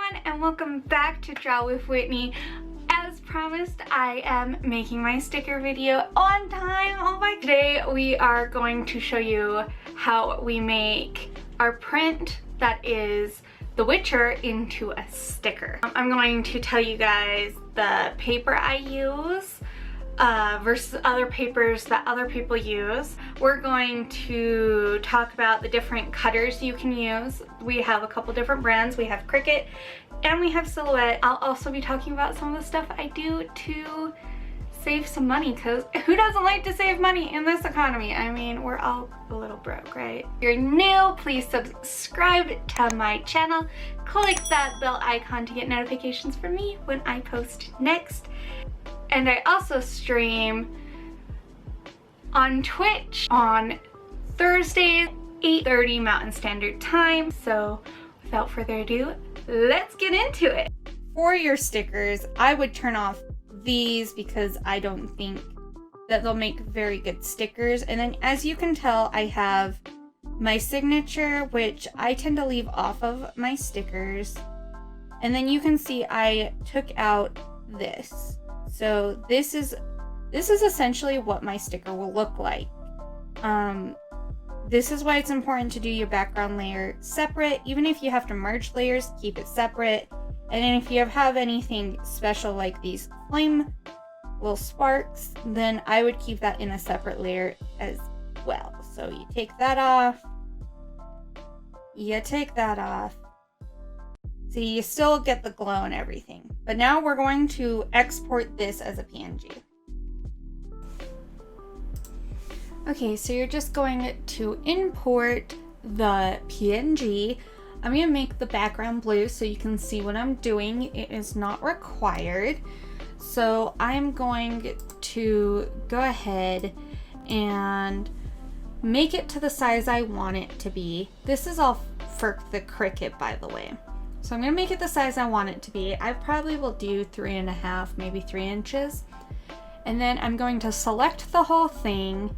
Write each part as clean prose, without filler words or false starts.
everyone, and welcome back to Draw with Whitney. As promised, I am making my sticker video on time. Oh my! Today we are going to show you how we make our print that is The Witcher into a sticker. I'm going to tell you guys the paper I use versus other papers that other people use. We're going to talk about the different cutters you can use. We have a couple different brands. We have Cricut and we have Silhouette. I'll also be talking about some of the stuff I do to save some money, because who doesn't like to save money in this economy? I mean, we're all a little broke, right? If you're new, please subscribe to my channel. Click that bell icon to get notifications from me when I post next. And I also stream on Twitch on Thursdays, 8:30 Mountain Standard Time. So without further ado, let's get into it. For your stickers, I would turn off these because I don't think that they'll make very good stickers. And then as you can tell, I have my signature, which I tend to leave off of my stickers. And then you can see I took out this. So this is essentially what my sticker will look like. This is why it's important to do your background layer separate. Even if you have to merge layers, keep it separate. And then if you have anything special like these flame little sparks, then I would keep that in a separate layer as well. So you take that off. You take that off. So you still get the glow and everything. But now we're going to export this as a PNG. Okay, so you're just going to import the PNG. I'm going to make the background blue so you can see what I'm doing. It is not required. So I'm going to go ahead and make it to the size I want it to be. This is all for the Cricut, by the way. So I'm going to make it the size I want it to be. I probably will do 3.5, maybe 3 inches. And then I'm going to select the whole thing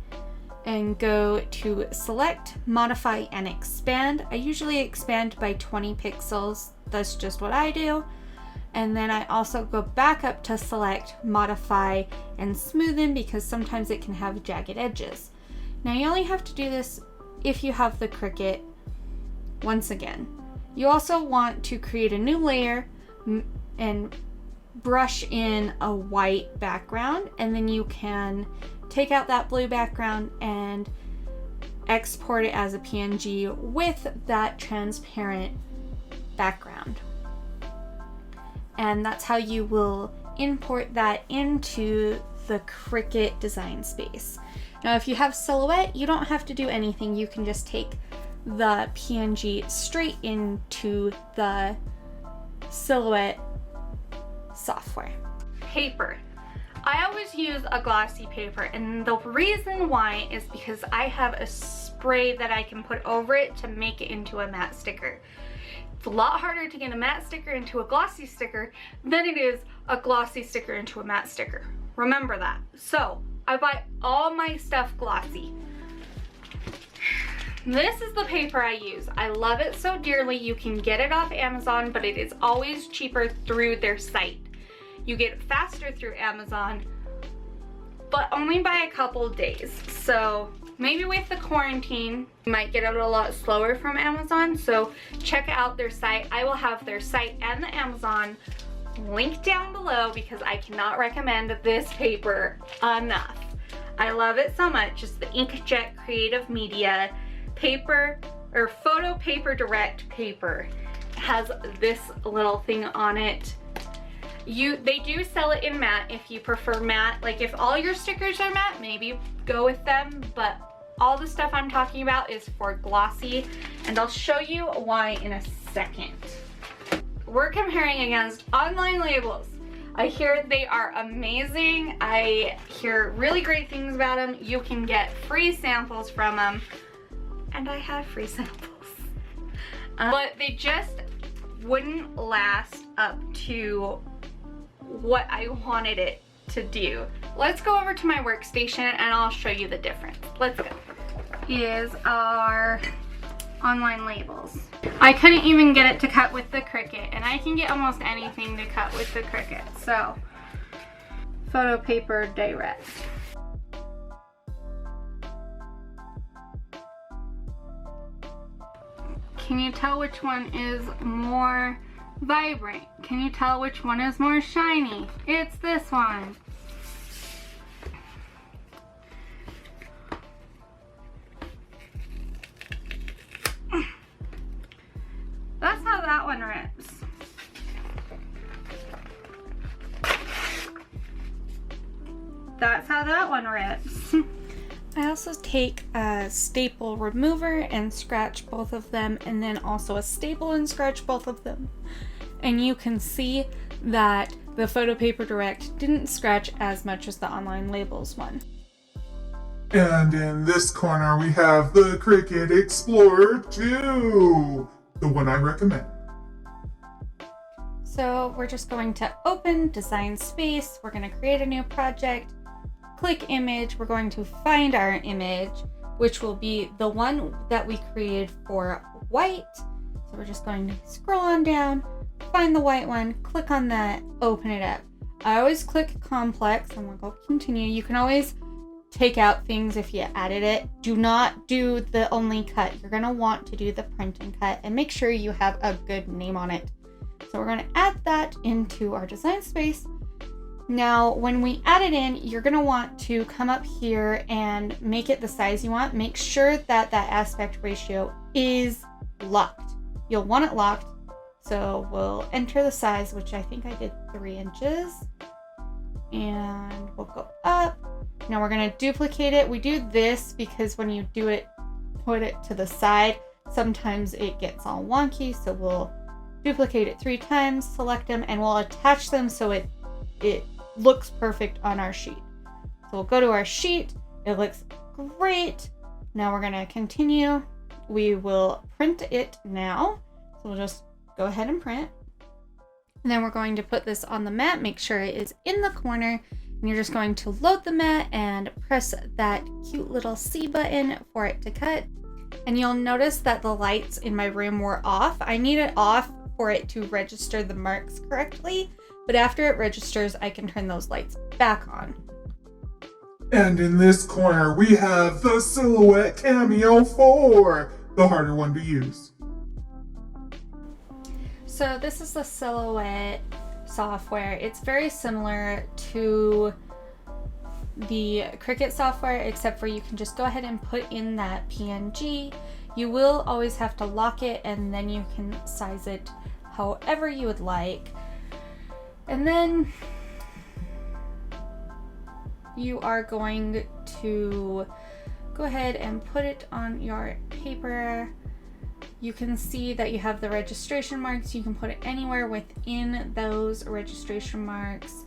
and go to select, modify, and expand. I usually expand by 20 pixels. That's just what I do. And then I also go back up to select, modify, and smoothen because sometimes it can have jagged edges. Now you only have to do this if you have the Cricut. Once again, you also want to create a new layer and brush in a white background, and then you can take out that blue background and export it as a PNG with that transparent background. And that's how you will import that into the Cricut design space. Now, if you have Silhouette, you don't have to do anything. You can just take the PNG straight into the Silhouette software. Paper. I always use a glossy paper, and the reason why is because I have a spray that I can put over it to make it into a matte sticker. It's a lot harder to get a matte sticker into a glossy sticker than it is a glossy sticker into a matte sticker. Remember that. So I buy all my stuff glossy. This is the paper I use. I love it so dearly. You can get it off Amazon, but it is always cheaper through their site. You get it faster through Amazon, but only by a couple days. So maybe with the quarantine, you might get it a lot slower from Amazon. So check out their site. I will have their site and the Amazon link down below because I cannot recommend this paper enough. I love it so much. It's the Inkjet Creative Media paper, or Photo Paper Direct paper. It has this little thing on it. They do sell it in matte if you prefer matte. Like if all your stickers are matte, maybe go with them, but all the stuff I'm talking about is for glossy, and I'll show you why in a second. We're comparing against online labels. I hear they are amazing. I hear really great things about them. You can get free samples from them, and I have free samples. But they just wouldn't last up to what I wanted it to do. Let's go over to my workstation and I'll show you the difference. Let's go. Here's our online labels. I couldn't even get it to cut with the Cricut, and I can get almost anything to cut with the Cricut. So, photo paper direct. Can you tell which one is more vibrant? Can you tell which one is more shiny? It's this one. That's how that one rips. That's how that one rips. I also take a staple remover and scratch both of them, and then also a staple and scratch both of them. And you can see that the Photo Paper Direct didn't scratch as much as the Online Labels one. And in this corner we have the Cricut Explorer 2, the one I recommend. So we're just going to open Design Space. We're going to create a new project. Click image. We're going to find our image, which will be the one that we created for white. So we're just going to scroll on down, find the white one, click on that, open it up. I always click complex and we'll go continue. You can always take out things if you added it. Do not do the only cut. You're going to want to do the print and cut, and make sure you have a good name on it. So we're going to add that into our Design Space. Now, when we add it in, you're going to want to come up here and make it the size you want. Make sure that that aspect ratio is locked. You'll want it locked. So we'll enter the size, which I think I did 3 inches. And we'll go up. Now we're going to duplicate it. We do this because when you do it, put it to the side, sometimes it gets all wonky. So we'll duplicate it 3 times, select them, and we'll attach them so it looks perfect on our sheet. So we'll go to our sheet. It looks great. Now we're going to continue. We will print it now. So we'll just go ahead and print. And then we're going to put this on the mat, make sure it is in the corner. And you're just going to load the mat and press that cute little C button for it to cut. And you'll notice that the lights in my room were off. I need it off for it to register the marks correctly. But after it registers, I can turn those lights back on. And in this corner, we have the Silhouette Cameo 4, the harder one to use. So this is the Silhouette software. It's very similar to the Cricut software, except for you can just go ahead and put in that PNG. You will always have to lock it, and then you can size it however you would like. And then you are going to go ahead and put it on your paper. You can see that you have the registration marks. You can put it anywhere within those registration marks.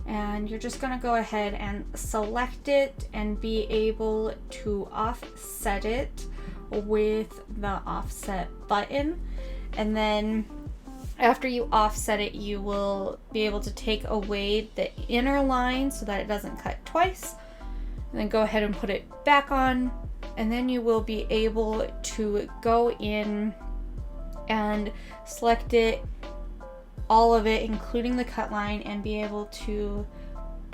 And you're just going to go ahead and select it and be able to offset it with the offset button. And then after you offset it, you will be able to take away the inner line so that it doesn't cut twice. And then go ahead and put it back on. And then you will be able to go in and select it, all of it, including the cut line, and be able to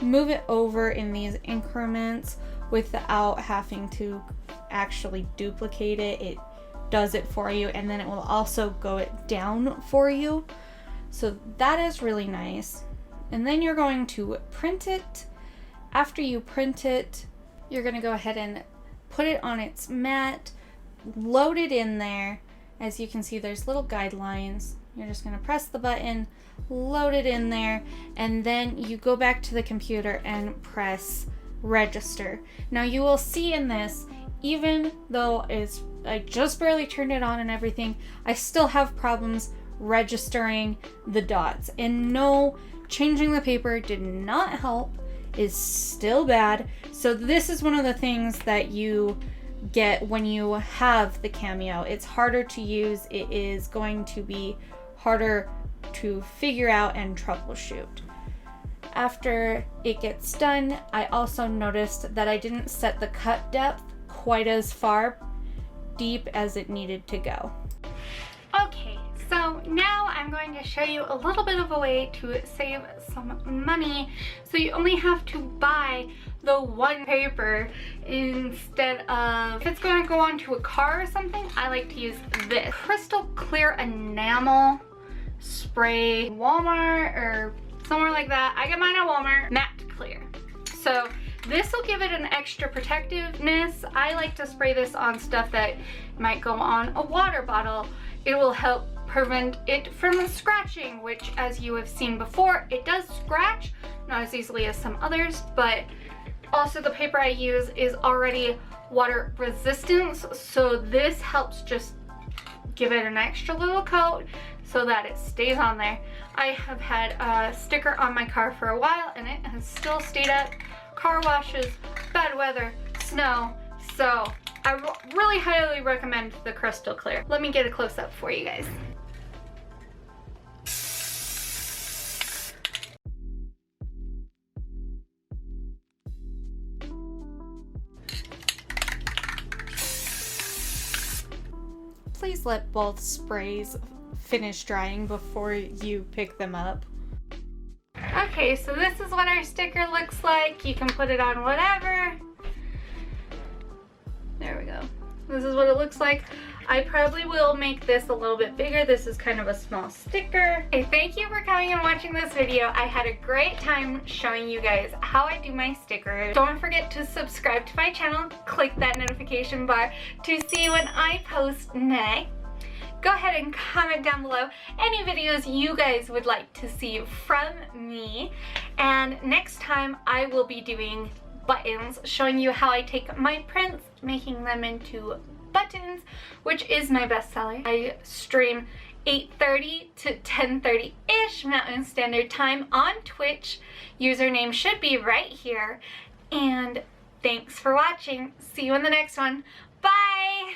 move it over in these increments without having to actually duplicate it. It does it for you, and then it will also go it down for you. So that is really nice. And then you're going to print it. After you print it, you're going to go ahead and put it on its mat, load it in there. As you can see, there's little guidelines. You're just going to press the button, load it in there, and then you go back to the computer and press register. Now you will see in this, even though I just barely turned it on and everything, I still have problems registering the dots. And no, changing the paper did not help. Is still bad. So this is one of the things that you get when you have the Cameo. It's harder to use. It is going to be harder to figure out and troubleshoot. After it gets done, I also noticed that I didn't set the cut depth quite as far deep as it needed to go. Okay, so now I'm going to show you a little bit of a way to save some money. So you only have to buy the one paper instead of, if it's going to go onto a car or something, I like to use this crystal clear enamel spray. Walmart or somewhere like that. I get mine at Walmart. Matte clear. So this will give it an extra protectiveness. I like to spray this on stuff that might go on a water bottle. It will help prevent it from scratching, which, as you have seen before, it does scratch, not as easily as some others, but also the paper I use is already water resistant, so this helps just give it an extra little coat so that it stays on there. I have had a sticker on my car for a while and it has still stayed up. Car washes, bad weather, snow, so I really highly recommend the crystal clear. Let me get a close-up for you guys. Please let both sprays finish drying before you pick them up. Okay, so this is what our sticker looks like. You can put it on whatever. There we go. This is what it looks like. I probably will make this a little bit bigger. This is kind of a small sticker. Okay, thank you for coming and watching this video. I had a great time showing you guys how I do my stickers. Don't forget to subscribe to my channel. Click that notification bar to see when I post next. Go ahead and comment down below any videos you guys would like to see from me. And next time I will be doing buttons, showing you how I take my prints, making them into buttons, which is my bestseller. I stream 8:30 to 10:30-ish Mountain Standard Time on Twitch. Username should be right here. And thanks for watching. See you in the next one. Bye!